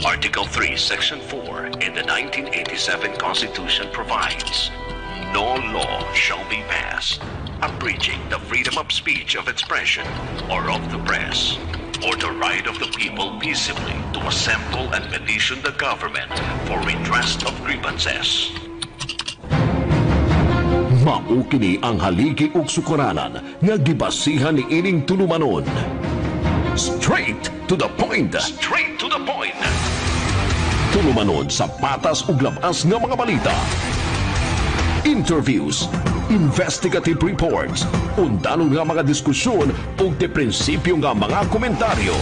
Article 3, Section 4 in the 1987 Constitution provides, no law shall be passed abridging the freedom of speech, of expression, or of the press, or the right of the people peaceably to assemble and petition the government for redress of grievances. Mao kini ang haligi ug sukuranan nga gibasihan ni ining tulumanon. Straight to the point. Straight to the point. Tulumanon sa patas ug labas nga mga balita. Interviews, investigative reports, undanon nga mga diskusyon ug de prinsipyo nga mga komentaryo.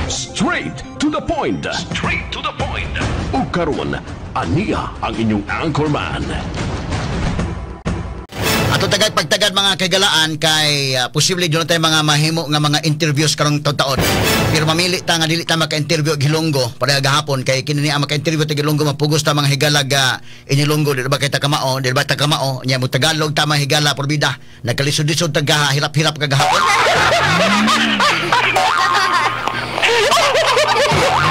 Straight to the point. Straight to the point. Ug karon, aniya ang inyong anchorman. Ato tagad pagtagad mga kagalaan kay posible doon tayo mga mahimo nga mga interviews karong taon. Pero mamili ta nga dili ta maka-interview og Hilonggo para gahapon kay kinini ang maka-interview ta Hilonggo mapugos ta mga higalag inilonggo di ba kay ta kamao, di ba ta kamao nya mo Tagalog ta mga higala porbida nagkalisod-lisod taga hirap-hirap kagahapon.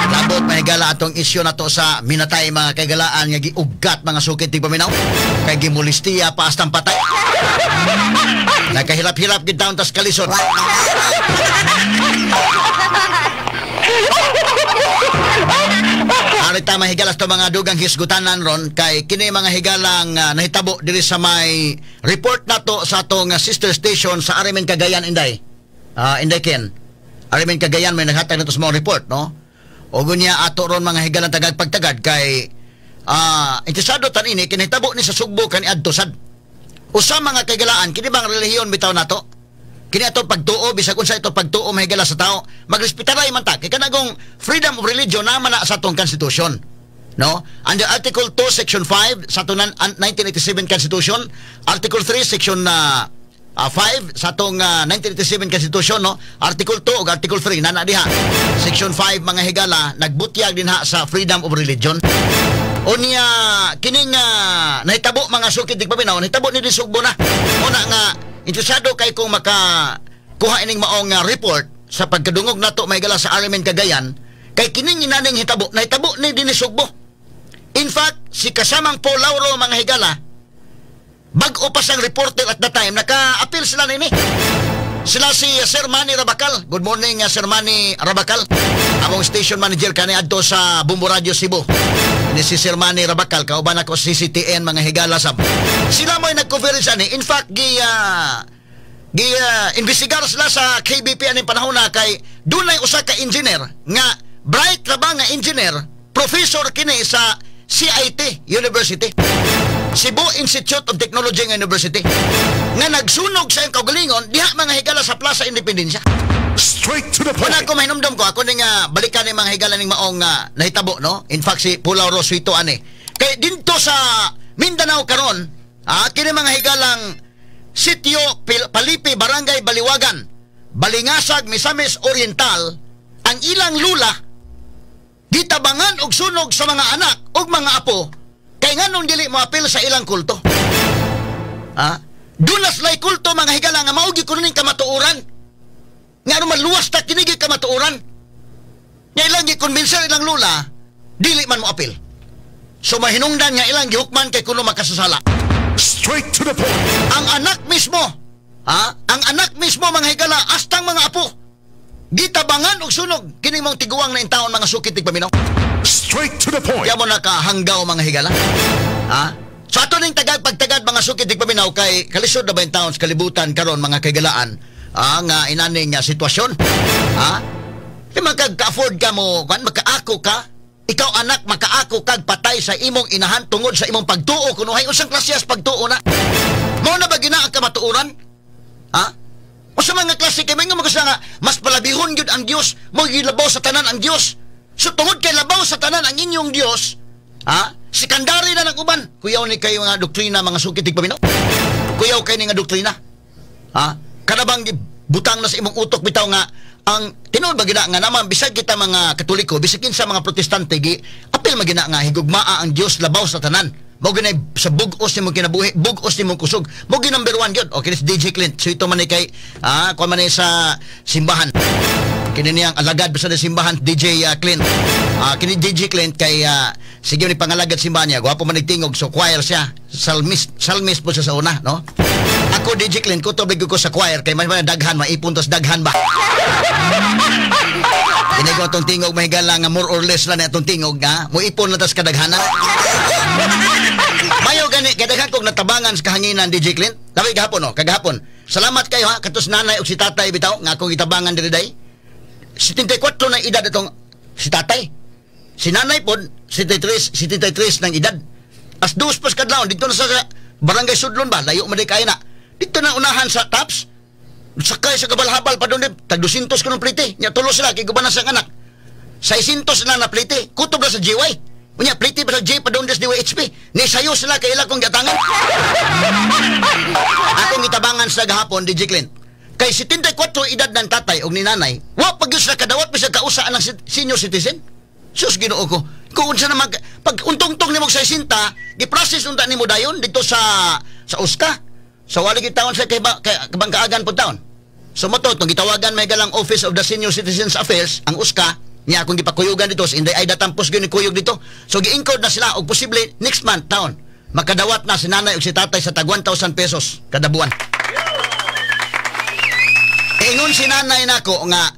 Labot mahigala atong isyu nato sa minatay mga kagalaan nga giugat mga sukit ti paminaw kay gimulistiya pa astang patay. Nakahirap-hirap gid daw tas kalisod. Arita mahigalas to mga dugang hisgutanan ron kay kini mga higalang nahitabo diri sa may report nato sa atong sister station sa Arimen Cagayan Inday. Inday Ken. Arimen Cagayan may naghatag nato sa mga report, no? O gunya ato ron mga higalang tagad pagtagad kay interesado tan ini kinahitabo ni sa Sugbo kani adto sad. Usa mga kagalaan kini bang relihiyon bitaw nato? Kini ato pagtuo bisag unsa ito pagtuo mahigala sa tao, magrespetaray man ta kay kanagong freedom of religion naman na sa atong constitution. No? Under Article 2 Section 5 sa atong 1987 Constitution, Article 3 Section 5 sa atong 1987 Constitution, no? Article 2 ug Article 3 nana diha. Section 5 mga higala nagbutyag din ha sa freedom of religion. Unya kining nahitabo mga sukid dig paminaw nahitabo ni Sugbo na. Una nga interesado kay kung makakuha ining maong report sa pagkadungog nato may gala sa Arimen Cagayan kay kining inaning hitabo nahitabo ni dinhi Sugbo. In fact, si kasamang Paul Lauro mga higala bag-o pa sang reporter at the time naka-appeal sila nini. Sila si Sir Manny Rabacal. Good morning Sir Manny Rabacal. Among station manager kani adto sa Bumbo Radio Cebu. Ini si Sir Manny Rabacal kauban ako sa CCTN mga higala sab. Sila mo nag-conference ani. In fact investigar sila sa KBP aning panahon na kay dunay usa ka engineer nga bright ra ba nga engineer, professor kini sa CIT University. Cebu Institute of Technology nga University nga nagsunog sa iyang kaugalingon diha mga higala sa Plaza Independencia. Straight to the point. Wala ko mahinumdum ko ako ning balikan ni mga higala ning maong nahitabo, no? In fact si Pulaw Rosito ani kay dinto sa Mindanao karon kini mga higalang Sitio Palipi, Barangay Baliwagan, Balingasag, Misamis Oriental, ang ilang lula gitabangan og sunog sa mga anak ug mga apo kay nganong dili mo apil sa ilang kulto. Dunas lay kulto mga higala nga maugi kuno ning kamatuoran. Nga ano maluwas ta kinigi kamatuoran. Nga ilang gikonbinser ilang lula dili man mo apil. So mahinungdan nga ilang gihukman kay kuno makasasala. Straight to the point. Ang anak mismo, ang anak mismo mga higala astang mga apo gitabangan og sunog kining mong tiguang na intaon mga sukit tig paminaw. Straight to the point. Kaya mo nakahanggaw mga higala. So ato ning pagtagad mga sukit tig paminaw kay kalisod na ba yung taon sa kalibutan karon mga kagalaan nga inaning sitwasyon. Di magka-afford ka mo, makaako ka, ikaw anak makaako kag patay sa imong inahan tungod sa imong pagtuo kuno hay usang klasiyas pagtuo na. Mao na ba ginaag ka matuoran? O sa mga klase kay mga magasa nga mas palabihon gyud ang Dios, mo gilabaw sa tanan ang Dios. So tungod kay labaw sa tanan ang inyong Dios, sikandari na ng uban. Kuyaw ni kayo nga doktrina mga sukit tig paminaw. Kuyaw kay ni nga doktrina. Kanabang butang na sa imong utok bitaw nga ang tinuod ba gina nga naman bisag kita mga Katoliko, bisag kinsa mga Protestante gi apil magina nga higugmaa ang Dios labaw sa tanan. Mo ginay sa bug-os nimo kinabuhi, bug-os nimo kusog. Mo gi number 1 gyud. Okay, DJ Clint. So ito man ni kay kuan man sa simbahan. Kini niyang alagad sa simbahan DJ Clint. Kini DJ Clint kay sige ni pangalagad simbahan niya, gwapo man nagtingog, so choir siya, salmis po siya sa una, no? Ako DJ Clint, kutubig ko sa choir kay may daghan, maipon tos daghan ba? Hindi ko itong tingog, mahigala nga more or less lang na itong tingog nga, mo ipon na tas kadaghanan. Mayo gani, kadaghan kong natabangan sa kahanginan DJ Clint. Labi gahapon, no? Kagahapon. Salamat kayo ha, katos nanay o si tatay bitaw, nga akong itabangan diri day. 74 na edad itong si tatay. Si nanay po, 73 ng edad. As dos pas kadlaw, dito na sa barangay Sudlon ba, layo man di kaya na. Dito na unahan sa Taps, sakay sa kabalhabal pa doon, tag 200 ko ng plite. Nya tulo sila, kay gubanan sa anak. 600 na plite, kutob na sa GY. Unya, plite pa sa J pa doon des DYHP. Ni sayo sila, kay ila kong gatangan. Akong itabangan sa gahapon, DJ Clint. Kay 74 edad ng tatay o ni nanay, wa pag yun sila kadawat, bisa kausaan ng senior citizen. Sus, Ginoo ko. Kung sa naman, pag untong-tong ni mo sa isinta, giprocess unta ni mo dayon dito sa USCA. Sa walig taon sa kabangkaagan po taon. So mo to, itong gitawagan may galang Office of the Senior Citizens Affairs, ang USCA, niya akong gipakuyugan dito, inday ay datampos gyud ni kuyog dito. So gi-encode na sila og posible next month taon. Makadawat na si nanay ug si tatay sa tag 1,000 pesos kada buwan. Ingon si nanay nako nga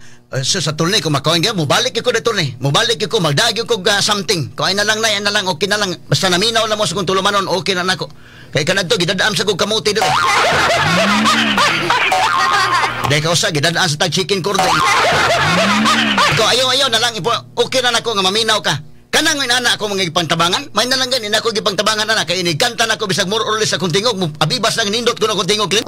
sa turni ko makaon gyud, mobalik ko dito ni. Mobalik ko magdagyo ko something. Ko ay na lang nay, na lang okay na lang. Basta naminaw lang mo sa kung tulumanon, okay na nako. Kay kanadto gidadaan sa kog kamuti dito. Dahil ka usa, gidadaan sa tag chicken cordon. Ikaw, ayaw na lang, okay na nako nga maminaw ka. Kanang inana ako mga ipangtabangan, may na lang ganin ako ipangtabangan na, kaya inigkanta na ako bisag more or less akong tingog, abibas lang nindot ko na akong tingog, Clint.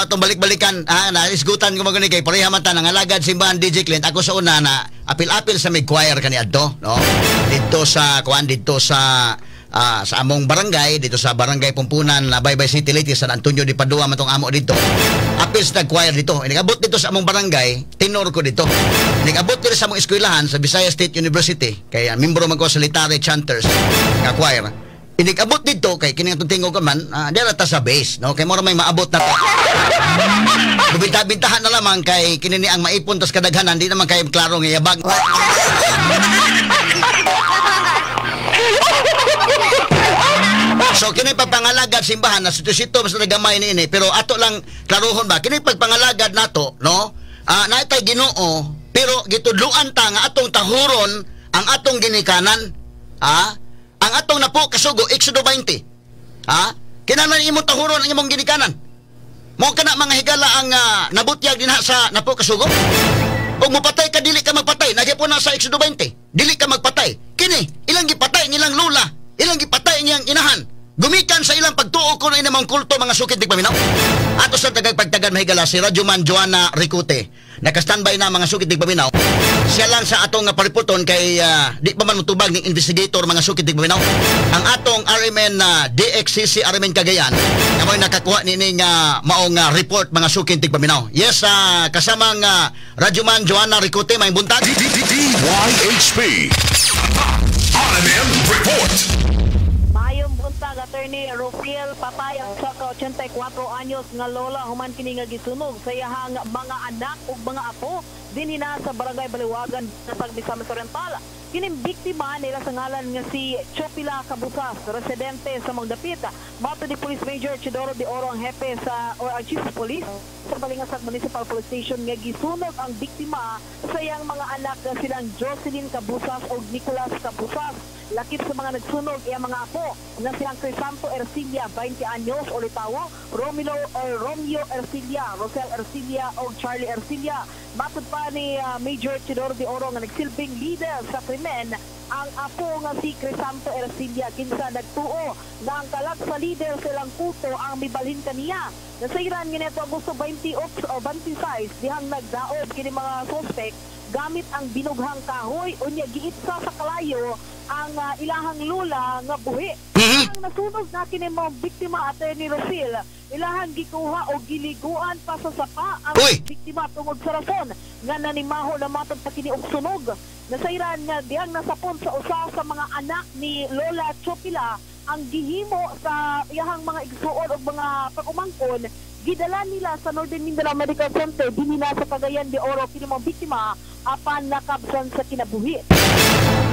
Itong balik-balikan, naisgutan ko maguni kay parehamata ng alagad simbahan DJ Clint. Ako sa una na apil-apil sa may choir kani adto, no? Dito sa among barangay, dito sa barangay Pumpunan, Baybay City, Leyte, San Antonio de Padua matong amo dito. Apil sa choir dito. Inigabot dito sa among barangay, tenor ko dito. Inigabot dito sa among eskwelahan sa Visayas State University, kay membro man ko sa Litare Chanters nga choir. Inigabot dito kay kining tingog ka man, dira ta sa base, no? Kay mo may maabot na to. Bintahan na lamang kay kinini ang maipon tas kadaghanan, di naman kay klaro nga yabag. So kini pagpangalagad simbahan na sito-sito mas nagamay niini, pero ato lang klarohon ba kini pagpangalagad nato, no? Naitay Ginoo, pero gitudluan ta nga atong tahuron ang atong ginikanan, ang atong napo kasugo Exodo 20. Kinahanglan imong tahuron ang imong ginikanan. Mo kana mga higala ang nabutyag dinha sa napo kasugo. Ug mopatay ka dili ka magpatay, nagyapon na sa Exodo 20. Dili ka magpatay. Kini ilang gipatay nilang lula, ilang gipatay niyang inahan. Gumikan sa ilang pagtuo ko na inamang kulto mga sukit tigpaminaw. Ato sa tagagpagtagan mahigala si Radyoman Joanna Ricute. Naka-standby na mga sukit tigpaminaw. Siya lang sa atong pariputon kay di pa man mutubag ng investigator mga sukit tigpaminaw. Ang atong RMN DXCC RMN Cagayan na mo'y nakakuha nini nga maong report mga sukit tigpaminaw. Yes, kasamang Radyoman Joanna Ricute, may buntag. DYHP RMN Report. Attorney Rofiel Papay ang sa 84 anyos nga lola human kini nga gisunog sa iyahang mga anak ug mga apo dinhi na sa barangay Baliwagan sa Misamis Oriental. Kining biktima nila sa ngalan nga si Chopila Cabusas, residente sa Magdapit. Mato ni Police Major Chidoro de Oro ang hepe sa or ang Chief of Police sa Balingasag Municipal Police Station nga gisunog ang biktima sa iyang mga anak nga silang Jocelyn Cabusas ug Nicolas Cabusas. Lakip sa mga nagsunog iyang mga apo na silang Crisanto Ercilia 20 anyos o litawo, Romeo Ercilia, Rosel Ercilia o Charlie Ercilia. Matod pa ni Major Chidoro de Oro nga nagsilbing leader sa krimen ang apo nga si Crisanto Ercilia kinsa nagtuo na ang kalag sa leader silang kuto ang mibalhin kaniya. Nasairan nga nito Agosto 28 o 26 dihang nagdaob kini mga suspect gamit ang binughang kahoy unya giitsa sa kalayo ang ilahang lula nga buhi. Ang nasunog na kini mga biktima Attorney Rosil, ilahang gikuha o giliguan pa sa sapa ang biktima tungod sa rason nga nanimaho na matod sa kini og sunog. Nasairan nga diyang nasapon sa usa sa mga anak ni Lola Chopila ang gihimo sa iyahang mga igsuon o mga pag-umangkon gidala nila sa Northern Mindanao Medical Center dinhi na sa Cagayan de Oro kini mga biktima apan nakabsan sa kinabuhi.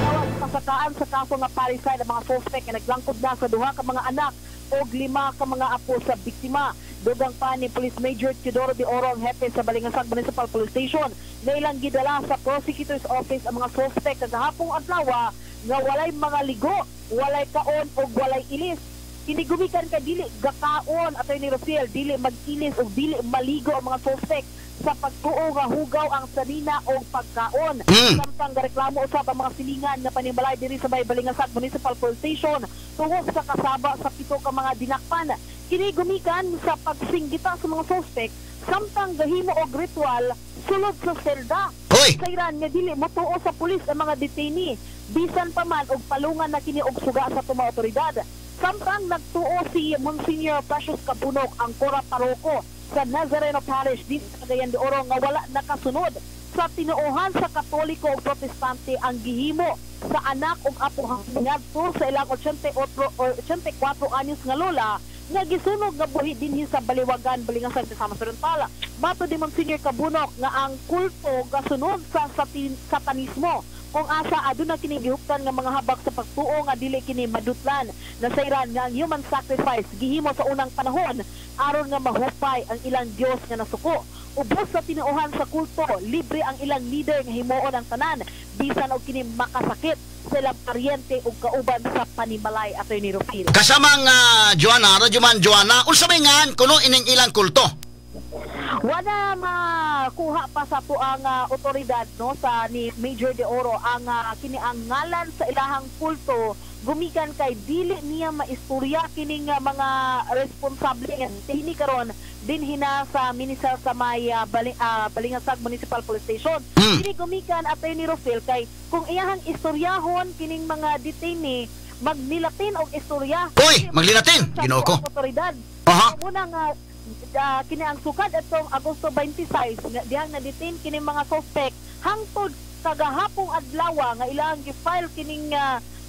Tawag pasakaan sa kaso nga parricide ang mga suspect nga naglangkod na sa duha ka mga anak o 5 ka mga apo sa biktima. Dugang pa ni Police Major Teodoro de Oro ang hepe sa Balingasag Municipal Police Station na ilang gidala sa Prosecutor's Office ang mga suspect kagahapong adlaw nga walay mga ligo, walay kaon o walay ilis. Kinigumikan ka dili gakaon atay ni Rafael, dili mag-ilis o dili maligo ang mga suspect sa pagtuo nga hugaw ang sanina o pagkaon. Samtang gareklamo usab ang mga silingan nga panimalay diri sa Balingasag Municipal Police Station tungod sa kasaba sa 7 ka mga dinakpan. Kinigumikan sa pagsinggita sa mga suspect samtang gahimo og ritual sulod sa selda. Sayran nga dili motuo sa pulis ang mga detainee bisan pa man og palungan na kini og suga sa tuma otoridad. Samtang nagtuo si Monsignor Precious Kabunok ang Cora Paroko sa Nazareno Parish din sa Cagayan de Oro nga wala nakasunod sa tinuohan sa Katoliko o Protestante ang gihimo sa anak ug apo ngadto sa ilang 84 anyos nga lola nga gisunog nga buhi dinhi sa Baliwagan, Balingasag sa Oriental. Mato di Monsignor Kabunok nga ang kulto gasunod sa satanismo kung asa aduna kini gihuptan nga mga habak sa pagtuo nga dili kini madutlan na sayran nga ang human sacrifice gihimo sa unang panahon aron nga mahupay ang ilang Dios nga nasuko. Ubos sa tinuohan sa kulto, libre ang ilang leader nga himuon ang tanan bisan og kini makasakit sa ilang paryente ug kauban sa panimalay Atty. Rufil. Kasamang Joanna, Radyoman Joanna, unsa may ngan kuno ining ilang kulto? Wala makuha pa sa tuang otoridad no sa ni Major de Oro ang kini ang ngalan sa ilahang kulto gumikan kay dili niya maistorya kining mga responsable nga hini karon din hina sa minister sa may Balingasag Municipal Police Station. Dili gumikan Atty. Rufil kay kung iyahang istoryahon kining mga detainee magnilatin og istorya. Maglilatin. Ginoo ko. Otoridad. Muna nga kini ang sukad atong Agosto 26 nga dihang na-detain kini mga suspect hangtod kagahapong adlaw nga ilang gi-file kining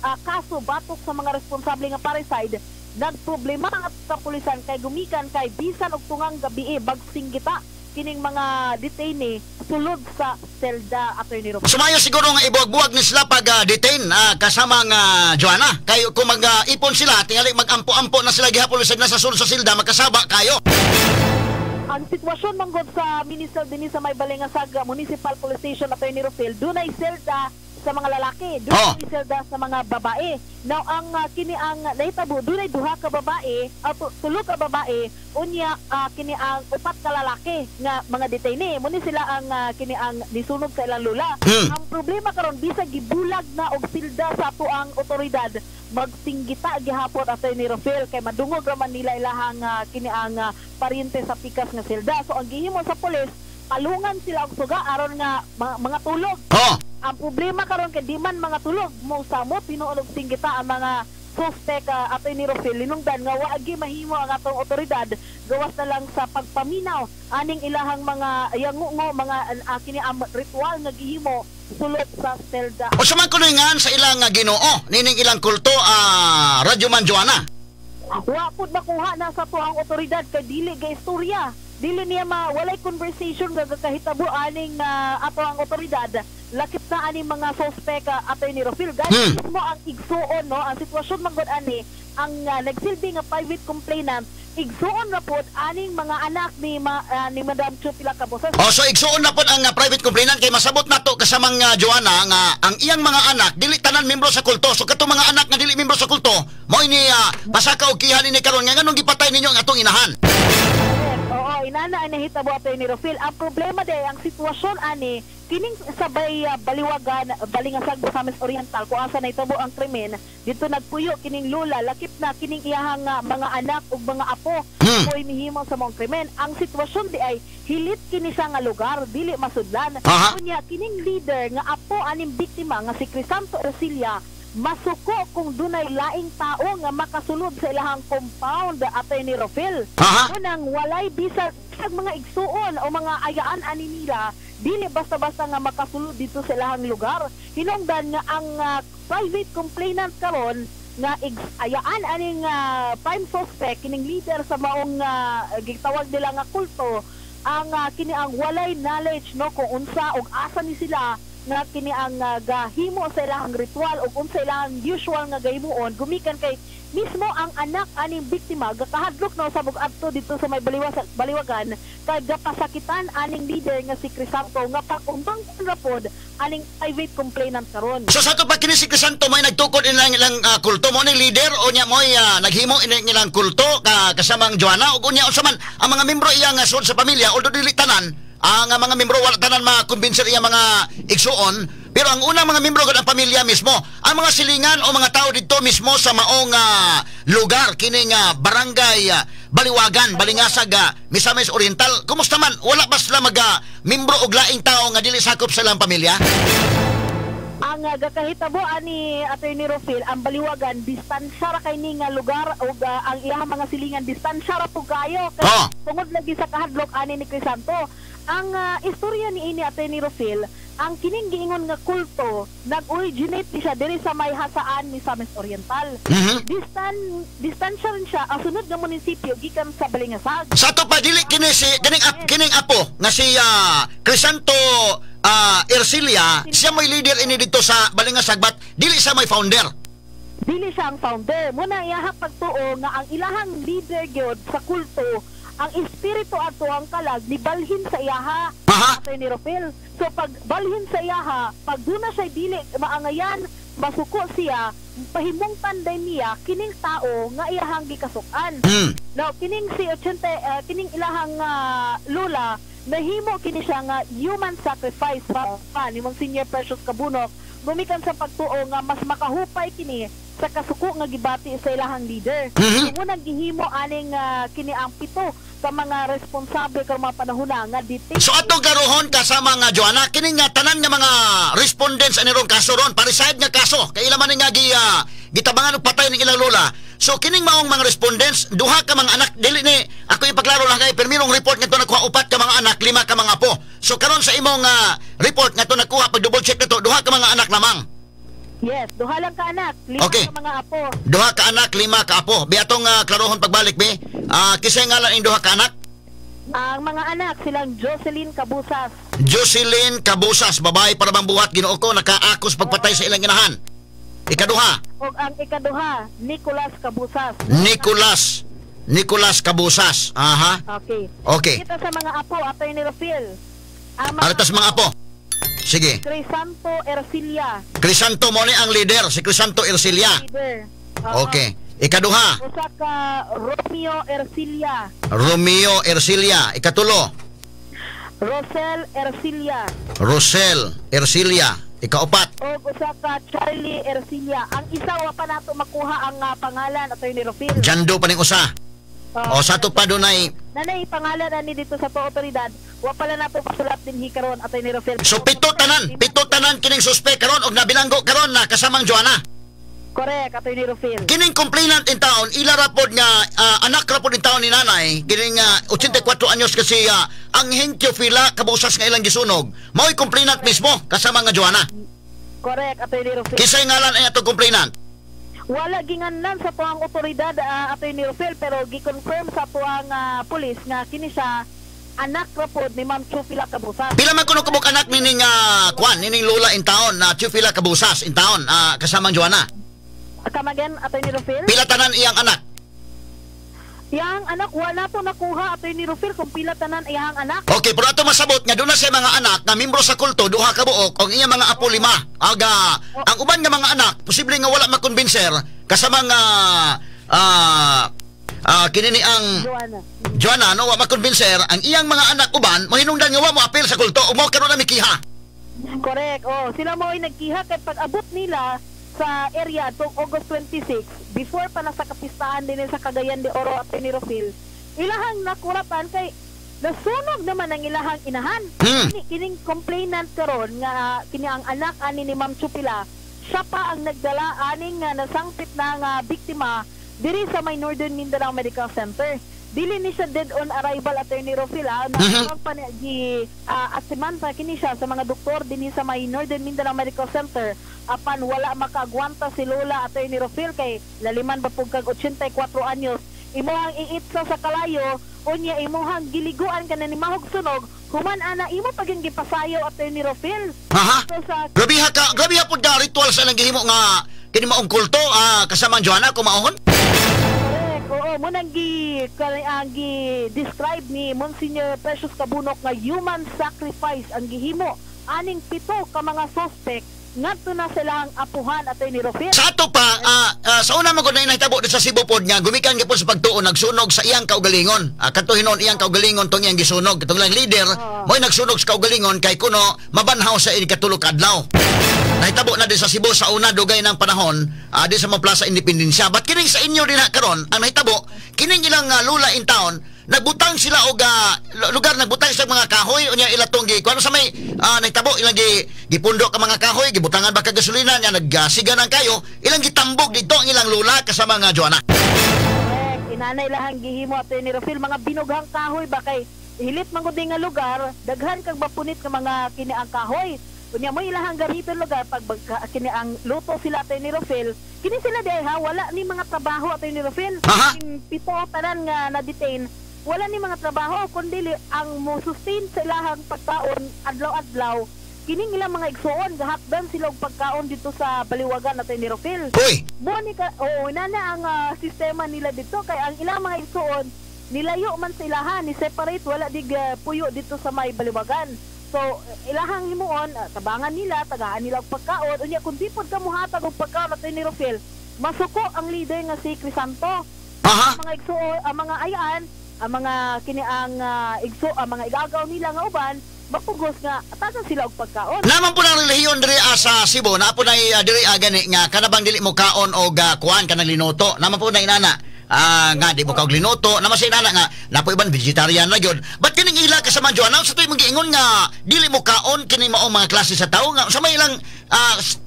kaso batok sa mga responsable nga parricide. Nagproblema ang kapulisan kay gumikan kay bisan og tungang gabi bagsinggita kining mga detainee sulod sa selda Atty. Rufil. Sumayo siguro nga ibuwag-buwag ni sila pag detain kasama nga Joanna. Kay kung mag-ipon sila, tingali mag-ampo-ampo na sila gihapon lisag na sa sulod sa silda, magkasaba kayo. Ang sitwasyon manggod sa Minister din sa may Balingasag Municipal Police Station Atty. Rufil, dunay selda sa mga lalaki, dunay selda sa mga babae. Now ang kini ang nahitabo dunay duha ka babae at tulo ka babae unya kini ang 4 ka lalaki nga mga detainee mo ni sila ang kini ang nisunog sa ilang lula. Ang problema karon bisag gibulag na og silda sa ato ang otoridad magsinggita gihapon Atty. Rufil kay madungog ra man nila ilahang kini ang paryente sa pikas nga silda. So ang gihimo sa pulis palungan sila og suga aron nga mga tulog. Ang problema karon kay di man mga tulog mo samot tinuod og singgita ang mga suspect Atty. Rufil linungdan nga waagi mahimo ang atong otoridad gawas na lang sa pagpaminaw aning ilahang mga yangungo mga kini ritual nga gihimo sulod sa selda. O saman kuno ngan sa ilang Ginoo nining ilang kulto Radyoman Joanna. Wa pud makuha na sa tuang otoridad kay dili ga istorya. Dili niya walay conversation nga kahitabo aning ato ang otoridad lakip na aning mga suspect Atty. Rufil. Guys, mismo ang igsuon no ang sitwasyon manggod ani ang nagsilbi nga private complainant igsuon na pod aning mga anak ni Madam Chupila Caboses. So igsuon na pod ang private complainant kay masabot nato kasamang Joanna nga ang iyang mga anak dili tanan membro sa kulto. So katong mga anak nga dili membro sa kulto mao ini pasaka og kihan ni karon nga nganong gipatay ninyo ang atong inahan. Inana ang nahitabo Atty. Rufil. Ang problema day ang sitwasyon ani kining sabay Baliwagan Balingasag Batanes Oriental kung asa nahitabo ang krimen dito nagpuyo kining lula lakip na kining iyahang mga anak ug mga apo koy mihimo sa mong krimen. Ang sitwasyon di ay hilit kini siya nga lugar dili masudlan. Kunya kining leader nga apo aning biktima nga si Crisanto Ercilia masuko kung dunay laing tao nga makasulod sa ilahang compound Atty. Rufil. Unang walay bisag mga igsuon o mga ayaan ani nila dili basta-basta nga makasulod dito sa ilahang lugar. Hinungdan nga ang private complainant karon nga ayaan aning prime suspect kining leader sa maong gitawag nila nga kulto ang kini ang walay knowledge no kung unsa og asa ni sila nga kini ang gahimo sa ilang ritual ug unsa ilang usual nga gahimuon gumikan kay mismo ang anak aning biktima gakahadlok no sa bug-adto dito sa may baliwagan kay gapasakitan aning leader nga si Crisanto nga pakumbang rapod aning private complainant karon. So sa to pa kini si Crisanto may nagtukod ilang kulto mo ning leader o nya moy naghimo ilang kulto kasamang Joanna ug unya unsa man ang mga membro iya nga sud sa pamilya although dili tanan ang mga membro wala tanan makumbinser iya mga igsuon pero ang unang mga membro ng pamilya mismo ang mga silingan o mga tao dito mismo sa maong lugar kining barangay Baliwagan Balingasag Misamis Oriental kumusta man wala ba sila membro og laing tao nga dili sakop sa ilang pamilya? Ang gakahitabo ani Attorney Rofil ang Baliwagan distansya ra kay ni nga lugar ug ang iyang mga silingan distansya ra pug kayo kay tungod lagi sa kahadlok ani ni Crisanto. Ang istorya ni ini Attorney Rofil ang kining giingon nga kulto nag-originate siya diri sa may hasaan ni Misamis Oriental. Distansya rin siya ang sunod nga munisipyo gikan sa Balingasag. Sa to pa dili kini si kining apo nga si Crisanto Ercilia siya may leader ini dito sa Balingasag but dili siya may founder. Dili siya ang founder. Muna iyahang pagtuo nga ang ilahang leader gyud sa kulto ang espiritu ato ang kalag ni balhin sa iyaha Attorney Rofil. So pag balhin sa iyaha, pag doon na siya dili maangayan, masuko siya, pahimong tanday niya kining tao nga iyahang gikasukan. Now kining si 80 kining ilahang lola nahimo kini siya nga human sacrifice pa nimong Senior Precious Kabunok gumikan sa pagtuo nga mas makahupay kini sa kasuko nga gibati sa ilahang leader. Unang gihimo aning kini ang pito sa mga responsable karong mga panahon nga dito. So atong karohon kasama nga Joanna kining nga tanan nga mga respondents anirong kaso ron pariside nga kaso kay ila man nga gitabangan og patay ning ilang lola. So kining maong mga respondents duha ka mga anak dili ni ako ipaklaro lang kay permirong report nga to nakuha 4 ka mga anak 5 ka mga apo. So karon sa imong report nga to nakuha pag double check na to duha ka mga anak lamang. Yes, duha lang ka anak, 5 ka mga apo. Duha ka anak, 5 ka apo. Bi atong klarohon pagbalik be. Kisay ngalan ing duha ka anak? Ang mga anak silang Jocelyn Cabusas. Jocelyn Cabusas, babae para bang buhat Ginoo ko nakaakos pagpatay sa ilang inahan. Ikaduha. Og ang ikaduha, Nicolas Cabusas. Nicolas Cabusas. Aha. Okay. Kita sa mga apo, Attorney Rofil. Aritas mga apo. Sige. Crisanto Ercilia. Crisanto mo ni ang leader, si Crisanto Ercilia. Leader. Okay. Ikaduha. Usa ka Romeo Ercilia. Romeo Ercilia. Ikatulo. Rosel Ercilia. Rosel Ercilia. Ikaapat. O usa ka Charlie Ercilia. Ang isa wa pa nato makuha ang pangalan Attorney Rofil. Jando pa ning usa. O sa to pa dunay nanay pangalan ani dito sa to otoridad wa pala nato pasulat din karon Attorney Rofil. So pito tanan kining suspect karon og nabilanggo karon na kasamang Joanna. Correct Attorney Rofil. Kining complainant in town ila rapod nga anak rapod in town ni nanay kining 84 anyos kasi ang Teofila Cabusas nga ilang gisunog mao'y complainant mismo kasama nga Joanna. Correct Attorney Rofil. Kisay ngalan ay atong complainant? Wala ginganlan sa tuang otoridad Attorney Rofil pero gi-confirm sa tuang pulis nga kini siya anak rapod ni Ma'am Teofila Cabusas. Pila man kuno kabuk anak nining nining lola in town na Teofila Cabusas in town kasamang Joanna? Come again Attorney Rofil? Pila tanan iyang anak? Iyang anak wala to nakuha Attorney Rofil kung pila tanan iyang anak. Okay, pero ato masabot nga doon na siya mga anak na membro sa kulto duha ka buok og iyang mga apo 5. Ang uban nga mga anak posible nga wala makonbinser kasama nga kinini ang Joanna no wa makonbinser ang iyang mga anak uban mahinungdan nga wa mo apil sa kulto ug mo karon na mikiha. Correct. Sila mo ay nagkiha kay pag abot nila sa area tong August 26 before pa na sa kapistahan din sa Cagayan de Oro at Rofil ilahang nakuratan kay nasunog naman ang ilahang inahan. Kining complainant karon nga kini ang anak ani ni Ma'am Teofila siya pa ang nagdala aning nasangpit na nga biktima diri sa may Northern Mindanao Medical Center. dili ni siya dead on arrival Attorney Rofil na pa ni asiman sa kini siya sa mga doktor dinhi sa may Northern Mindanao Medical Center apan wala makaagwanta si Lola Attorney Rofil kay laliman ba pug kag 84 anyos imuhang iitsa sa kalayo unya imuhang giliguan kana ni mahog sunog human ana imo paging gipasayaw Attorney Rofil. Aha. So, grabe ha pud ka ritual sa lang gihimo nga kini maong kulto kasama Joanna kumaon. Oo, munang gi-describe ni Monsignor Precious Cabunok nga human sacrifice ang gihimo. Aning 7 ka mga suspect ngadto na silang apuhan Attorney Rofil. Sa ato pa, sa una man ko na inahitabo sa Cebu pod nga gumikan gyapon sa pagtuon nagsunog sa iyang kaugalingon. Kadto hinon iyang kaugalingon tong iyang gisunog. Katong lang leader, mo'y nagsunog sa kaugalingon kay kuno mabanhaw sa ikatulog adlaw. Nahitabo na din sa Cebu sa una dugay ng panahon di sa mga Plaza Independencia. But kining sa inyo din karon ang nahitabo kining ilang lula in town nagbutang sila og lugar nagbutang sa mga kahoy unya ilatong gi kuno sa may nahitabo ilang gipundok ka mga kahoy gibutangan ba ka gasolina nya naggasiganan kayo ilang gitambog dito ang ilang lula kasama nga Joanna. Inanay lahang gihimo Attorney Rofil mga binughang kahoy ba kay hilit man gud nga lugar daghan kag bapunit nga mga kini ang kahoy. Kunya mo ilahang gamiton lugar pag kini ang luto sila Attorney Rofil kini sila day wala ni mga trabaho Attorney Rofil yung 7 tanan nga na-detain wala ni mga trabaho kundi ang mo sustain sa ilahang pagkaon adlaw-adlaw kining ilang mga igsuon gahakdan sila og pagkaon dito sa Baliwagan Attorney Rofil. Uy. Monica inana ang sistema nila dito kay ang ilang mga igsuon nilayo man sa ilahan ni separate wala dig puyo dito sa may Baliwagan. So, ilahang himuon, tabangan nila, tagaan nila og pagkaon. Unya, kung di po ka muhatag og pagkaon at ni Rofil, masuko ang leader nga si Crisanto. Ang mga igso, ang mga ayan, ang mga kiniang igso, ang mga igagaw nila nga uban, mapugos nga, atasan sila og pagkaon. Naman po ng relihiyon diri sa Cebu, na po na diri gani nga, kanabang dili mo kaon o kuhan ka ng linoto. Naman po na inana. Nga di mo kaog linuto na masinana nga napo iban vegetarian na gyud but kining ila kasama Joanna sa tuy magiingon nga dili mo kaon kini mao mga klase sa tawo nga sa may ilang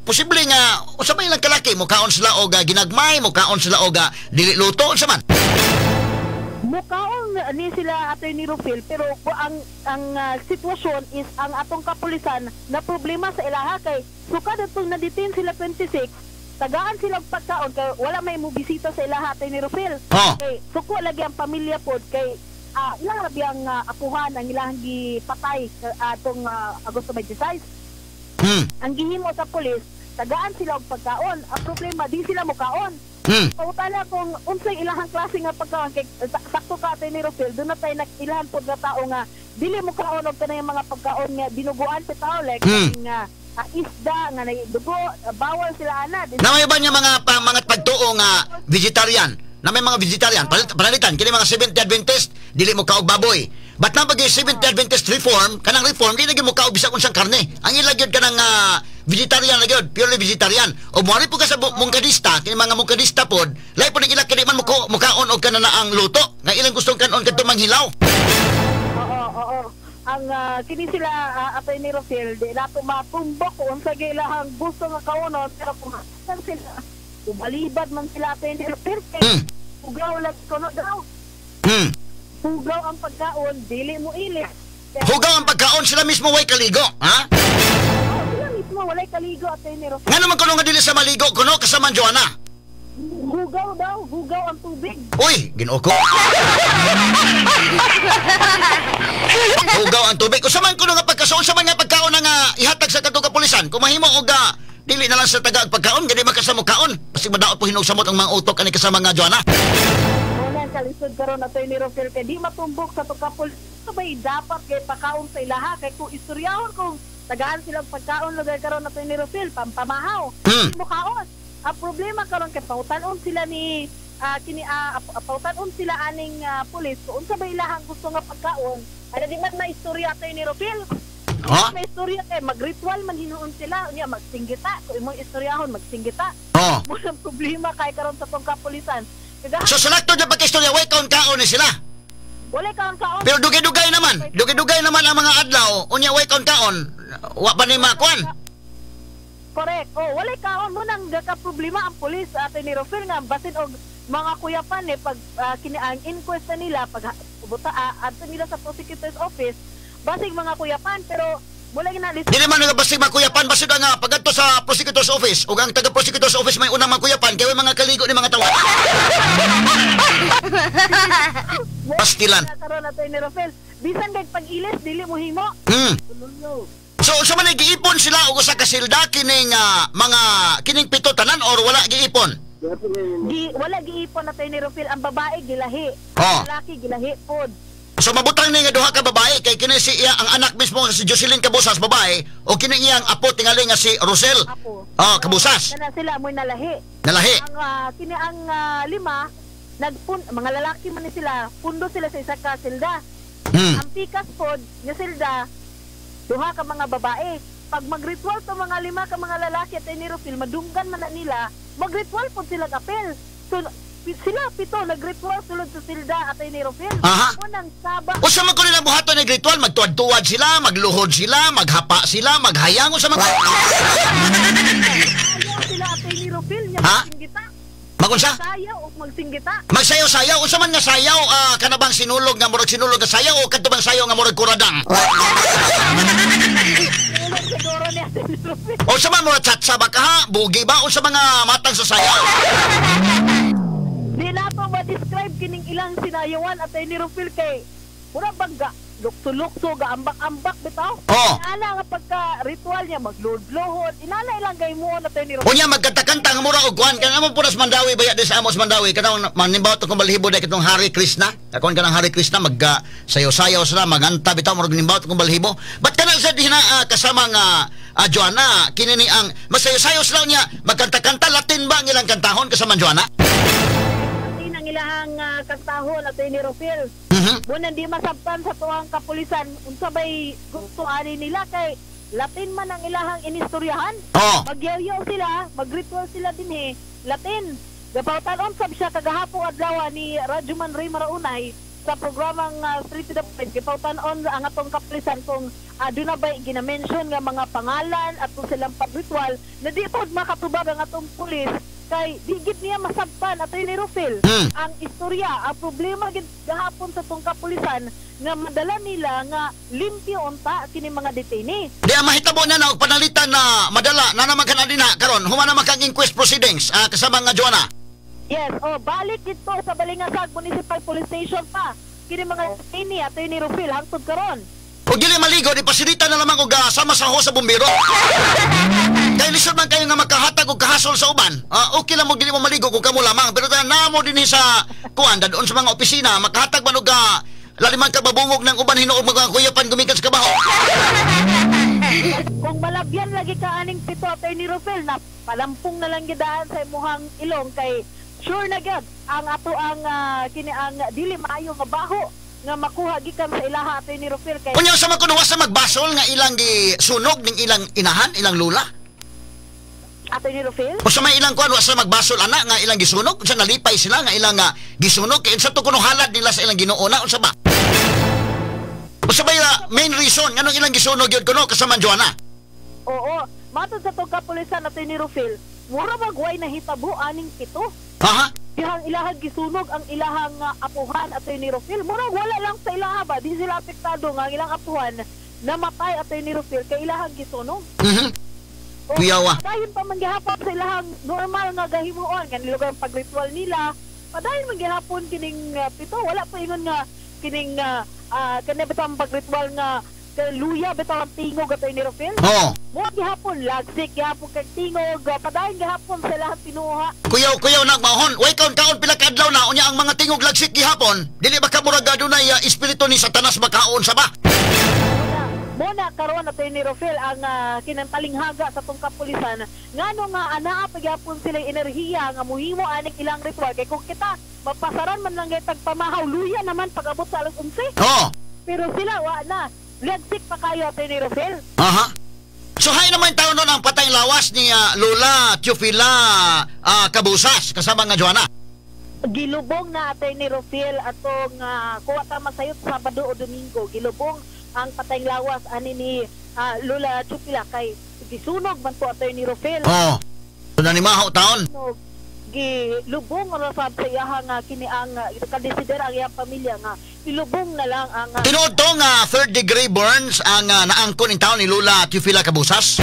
posible nga sa may ilang kalaki mo kaon sila og ginagmay mo kaon sila og dili luto unsa man mukaon ni sila Attorney Rofil pero ang sitwasyon is ang atong kapulisan na problema sa ilaha kay sukad atong na-detain sila 26 tagaan silang pagkaon kay wala may mo bisita sa ilaha Attorney Rofil. Kay suko lagi ang pamilya pod kay ilang rabi ang apuhan ang ilang gipatay atong Agosto 26. Ang gihimo sa pulis tagaan sila og pagkaon. Ang problema di sila mokaon. Pautala kung unsay ilahang klase nga pagkaon kay sakto ka Attorney Rofil doon na tayo ilahan pod nga tao nga dili mokaon og kanang mga pagkaon nga dinuguan sa tao like nga isda nga dugo bawal sila ana na may ba niya mga pagtuo nga vegetarian na may mga vegetarian panalitan kini mga Seventh Adventist dili mo kaog baboy but na pag Seventh Adventist reform kanang reform di lagi mo kaog bisag unsang karne ang ilagyod kanang vegetarian lagyod purely vegetarian o moari po ka sa mungkadista kini mga mungkadista pod lay po ning ila kini man mo kaon og kanana ang luto nga ilang gustong kanon kadto manghilaw. Oo. Ang kini sila Attorney Rofil di nato matumbok kung sa ilahang gusto nga kaunon pero kung sila ubalibad man sila Attorney Rofil ugaw lang kuno daw ugaw ang pagkaon dili mo ilit hugaw ang pagkaon sila mismo way kaligo sila mismo walay kaligo Attorney Rofil nga naman kuno nga dili sa maligo kuno kasama Joanna hugaw daw hugaw ang tubig uy Ginoo ko hugaw ang tubig. Usaman ko nga pagkasoon sa mga pagkaon nga ihatag sa katong kapulisan. Kung mahimo og dili na lang sa taga pagkaon, gani makasamo kaon. Kasi madaot po hinugsamot ang mga utok ani kasama nga Joanna. Wala kalisod karon Attorney Rofil kay di matumbok sa to kapulisan. Sabay dapat kay pakaon sa ilaha kay kung istoryahon kung tagaan silang pagkaon lugar karon Attorney Rofil pampamahaw. Mo kaon. Ang problema karon kay pautanon sila ni pautanon sila aning pulis kung unsa ba ilahang gusto nga pagkaon. Ano di man maistorya Attorney Rofil? May istorya kay mag-ritual man hinuon sila unya magsinggita kung imong istoryahon magsinggita. Mo problema kay karon sa tong kapulisan. So salakto jud pagka-istorya way kaon ni sila. Wala kaon. Pero dugay-dugay naman ang mga adlaw unya way kaon. Wa pa ni makuan. Correct. Wala kaon mo nang gaka problema ang pulis Attorney Rofil nga basin og mga kuyapan pag ang inquest na nila pag adto nila sa prosecutor's office basig mga kuyapan pero mula ginalis Dili man nga basig makuyapan basig nga pagadto sa prosecutor's office ug ang taga prosecutor's office may unang makuyapan kay mga kaligo ni mga tawo. Pastilan. karon nato ni Rafael bisan kay pag-ilis dili mo himo. So man giipon sila og usa ka silda kining mga kining pito tanan or wala giipon? Wala giipon nato ni Rafael ang babae gilahi. Oh. Lalaki gilahi pod. So mabutang ni nga duha ka babae kay kini si iya ang anak mismo nga si Jocelyn Cabusas babae o kini iyang apo tingali nga si Rosel. Apo. Oh, Cabusas. Kana sila mo nalahi. Nalahi. Ang kini ang lima mga lalaki man ni sila pundo sila sa isa ka silda. Ang pikas pod nga silda duha ka mga babae. Pag mag-ritual to mga lima ka mga lalaki at ni Rafael madunggan man na nila mag-ritual pod sila kapel. So sila pito nag-ritual sulod sa silda at ni Rafael. Unang saba. Usa man ko nila buhaton ng ritual magtuad-tuad sila, magluhod sila, maghapa sila, maghayang sa mga sila at ni Rafael nya singgita. Magunsa? Sayaw o magsinggita. Magsayaw-sayaw usa man nga sayaw kanabang sinulog nga murag sinulog nga sayaw o kadto bang sayaw nga murag kuradang. Siguro ni Rafael. O sa man murag chatsa ba ka ha? Bugi ba o sa mga matang sa sayaw? Di na to ma-describe kining ilang sinayawan at ni Rafael kay mura bangga lukso-lukso ga ambak-ambak bitaw. Oh. Ana nga pagka-ritual niya magluhod-luhod inala ilang gaymo na ni Rafael. Unya magkanta-kanta nga mura og kuan kana mo punas Mandawi baya di sa Amos Mandawi kanang manimbaw to kung balhibo dai kitong Hari Krishna. Akon kanang Hari Krishna sayaw-sayaw sila maganta bitaw murag nimbaw to kung balhibo. But kana sa dihina kasama nga Joanna kini ni ang masayaw-sayaw sila niya magkanta-kanta Latin ba ang ilang kantahon kasama Joanna? Ang ilahang kantahon at ni Rafael. Muna di masabtan sa tuwang kapulisan unsa bay gusto ani nila kay Latin man ang ilahang inistoryahan. Magyaw-yaw sila, magritual sila dinhi Latin. Gapawtanon sab siya kagahapon adlaw ni Rajuman Ray Maraunay sa programang Street to the Point. Gapawtanon ang atong kapulisan kung doon na ba ginamention nga mga pangalan at kung silang pagritual na di pod makatubag ang atong pulis kay digit niya masabtan at ni Rafael ang istorya ang problema gid gahapon sa tong kapulisan nga madala nila nga limpyo unta kini mga detainee. Di mahitabo na og panalitan na madala na naman kanadina karon humana makang inquest proceedings kasama nga Joanna. Yes, balik dito sa Balingasag Municipal Police Station pa kini mga detainee at ni Rafael hangtod karon. Kung dili maligo, di pasilita na lamang og sama sa ho sa bumbero. Kaya lisod man kayo nga makahatag og kahasol sa uban. Okay lang mo dili mo maligo kung kamo lamang. Pero namo din sa kuan doon sa mga opisina, makahatag man og laliman ka babungog ng uban hinuog mga kuyapan gumikan sa kabaho. Kung malabyan lagi ka aning pito at ni Rafael na palampong na lang gidaan sa imuhang ilong kay sure na gyud ang ato ang kini ang dili maayo nga baho nga makuha gikan sa ilaha at ni Rafael kay kunya sa makunuwa sa magbasol nga ilang gisunog ning ilang inahan ilang lula at ni Rafael o sa may ilang kuan sa magbasol ana nga ilang gisunog unsa nalipay sila nga ilang gisunog kay unsa to kuno halad nila sa ilang Ginoo na unsa ba o sa may main reason nganong ilang gisunog gyud kuno kasama Joanna. Oo matod sa tong kapulisan at ni Rafael mura bagway na hitabo aning pito. Dihang ilahang gisunog ang ilahang apuhan at ni Rafael. Murag wala lang sa ilaha ba? Di sila apektado nga ang ilang apuhan namatay at ni Rafael kay ilahang gisunog. Kuyawa. Padayon pa manggihapon sa ilahang normal nga gahimuon. Kanilog ang pagritual nila. Padayon manggihapon kining pito. Wala pa ingon nga kining kanina bitang pagritual nga luya bitang tingog at ni Rafael. Mo gihapon lagsik gihapon kag tingog padayon gihapon sa lahat pinuha. Kuyaw nagmahon. Way kaon pila ka adlaw na unya ang mga tingog lagsik gihapon. Dili ba ka murag adunay espiritu ni Satanas makaon sa ba? Muna karon at ni Rafael ang kinantalinghaga sa tong kapulisan ngano nga anaa pagyapon sila enerhiya nga muhimo aning ilang ritual kay kung kita mapasaran man lang gaytag pamahaw luya naman pag-abot sa alas 11. Pero sila wa na lagsik pa kayo at ni Rafael. So hay naman taon nun ang patay lawas ni Lola Teofila Cabusas kasama nga Joanna. Gilubong na atay ni Rafael atong kuha ta masayot Sabado o Domingo. Gilubong ang patay lawas ani ni Lola Teofila kay gisunog man po atay ni Rafael. So nanimahaw taon. gilubong ra sab sa iyang kini ang kadesider ang iyang pamilya nga ilubong na lang ang Tinuod to nga third degree burns ang naangkon in taon ni Lula Teofila Cabusas.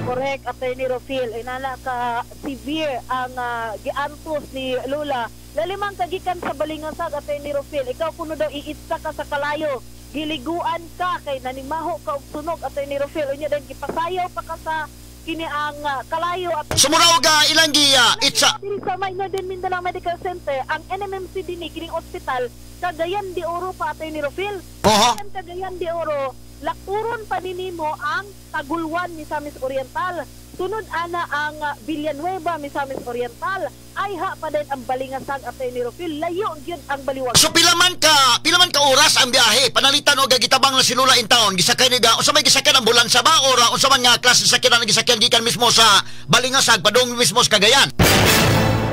correct Attorney Rofil inana ka severe ang giantos ni Lula lalimang kagikan sa balingasag Attorney Rofil ikaw kuno daw iitsa ka sa kalayo giliguan ka kay nanimaho ka og sunog Attorney Rofil unya din gipasayaw pa ka sa kini ang kalayo at Sumuraw ga ilang giya itsa. diri sa Northern Mindanao Medical Center ang NMMC dinhi kining ospital Cagayan de Oro pa Attorney Rofil. Oho. Ang Cagayan de Oro lakturon pa ninimo ang Tagulwan Misamis Oriental. Sunod ana ang Villanueva Misamis Oriental. Ayha pa din ang Balingasag Attorney Rofil. Layo gyud ang baliwag. So pila man ka oras ang biyahe panalitan og gitabang na si Lula in town gisakay ni ga unsa may gisakyan ambulansya ba or unsa man nga klase sa sakyanan gisakyan gikan mismo sa Balingasag padung mismo sa Cagayan.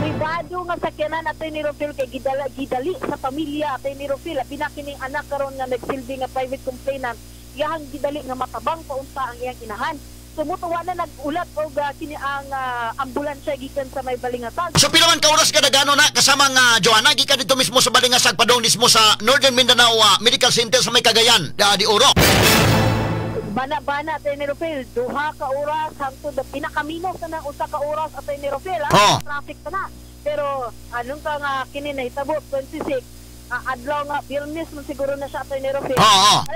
Privado nga sakyanan Attorney Rofil kay gidali sa pamilya Attorney Rofil pinakining anak karon nga nagsilbi nga private complainant iyang gidali nga matabang paunta ang iyang inahan. Sumutuwa na nag-ulat og kini ang ambulansya gikan sa may Balingasag. So pila man ka oras kada gano na kasama nga Joanna gikan dito mismo sa Balingasag padung mismo sa Northern Mindanao Medical Center sa may Cagayan di Oro. Bana Attorney Rofil, 2 ka oras hangtod pinakaminos na ng 1 ka oras Attorney Rofil traffic pa na. Pero anong ka nga kini nahitabo 26 adlaw nga Biyernes man siguro na siya Attorney Rofil.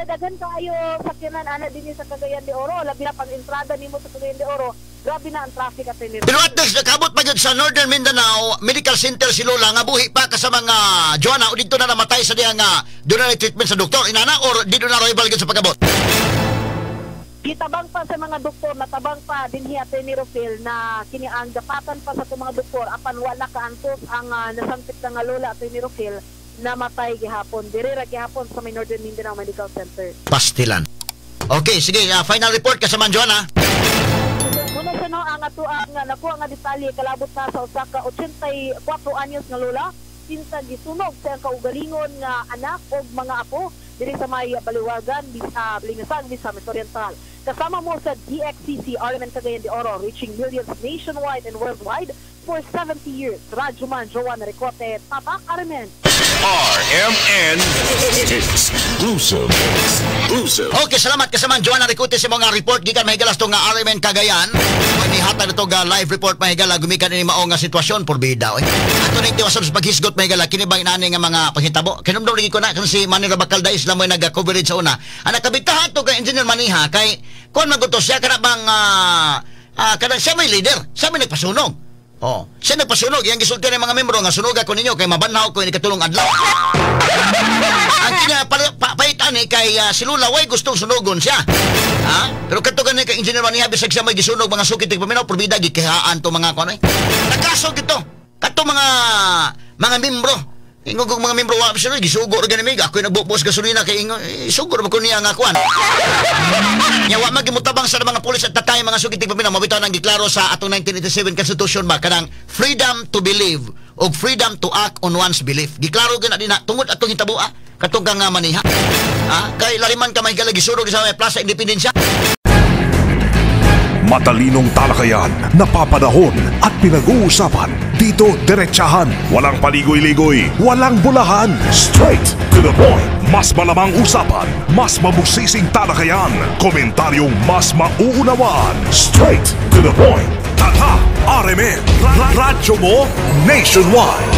Daghan kaayo sakyanan ana dinhi sa Cagayan de Oro labi na pang entrada nimo sa Cagayan de Oro. Grabe na ang traffic Attorney Rofil. Pero at least nakabot pa gyud sa Northern Mindanao Medical Center si Lula nga buhi pa ka sa mga Joanna o dito na namatay sa diha nga doon na treatment sa doktor inana or dito na rival gyud sa pagabot. Gitabang pa sa mga doktor, natabang pa dinhi Attorney Rofil na kini ang dapatan pa sa mga doktor apan wala kaantos ang nasangpit nga Lola Attorney Rofil namatay gihapon. Diri ra gihapon sa Northern Mindanao Medical Center. Pastilan. Okay, sige, final report kasama Joanna. Muna sa no ang ato ang nakuha nga detalye kalabot na sa usa ka 84 anyos nga lola kinsa gisunog sa kaugalingon nga anak og mga apo diri sa may Baliwagan Balingasag Misamis Oriental. Kasama mo sa DXCC Armen Cagayan de Oro reaching millions nationwide and worldwide for 70 years. Radyo Man, Joanna Ricote, Tatak Armen. RMN Exclusive. Okay, salamat kasama Joanna Ricote sa mga report gikan mahigalas to nga RMN Cagayan. Manihatan ito nga live report mahigala gumikan ni mao nga sitwasyon porbida. Ato ning tiwason sa paghisgot mahigala kini bang inani nga mga panghitabo. Kinumdum lagi ko na kan si Manny Rabacalda isla mo nag-coverage sa una. Ana kabitahan to kay Engineer Maniha kay kon magutos siya kana bang kada siya may leader, siya may nagpasunog. Siya nagpasunog, yang gisulti ng mga membro nga sunog ako ninyo kay mabanhaw ko ini katulong adlaw. Ang kanya paitan kay si Lula way gustong sunugon siya. Pero katugan ni kay Engineer Maniha bisag siya may gisunog mga sukit paminaw porbida gikihaan to mga kuno. Nakasog ito. Kato mga membro. Ingog mga membro wa sila gisugo ra ganimig ako nagbubos gasolina kay sugo ra ko niya nga kuan. Nya wa magimutabang sa mga pulis at tatay mga sugitig paminaw mabitaw nang giklaro sa atong 1987 Constitution ba kanang freedom to believe o freedom to act on one's belief. Giklaro gyud na dinha tungod atong hitabo katong nga Maniha. Kay laliman ka may galagi surog sa may Plaza Independensya. Matalinong talakayan, napapanahon at pinag-uusapan. Dito diretsahan, walang paligoy-ligoy, walang bulahan. Straight to the point. Mas malamang usapan, mas mabusising talakayan. Komentaryong mas mauunawaan. Straight to the point. Tatak RMN. Radyo mo nationwide.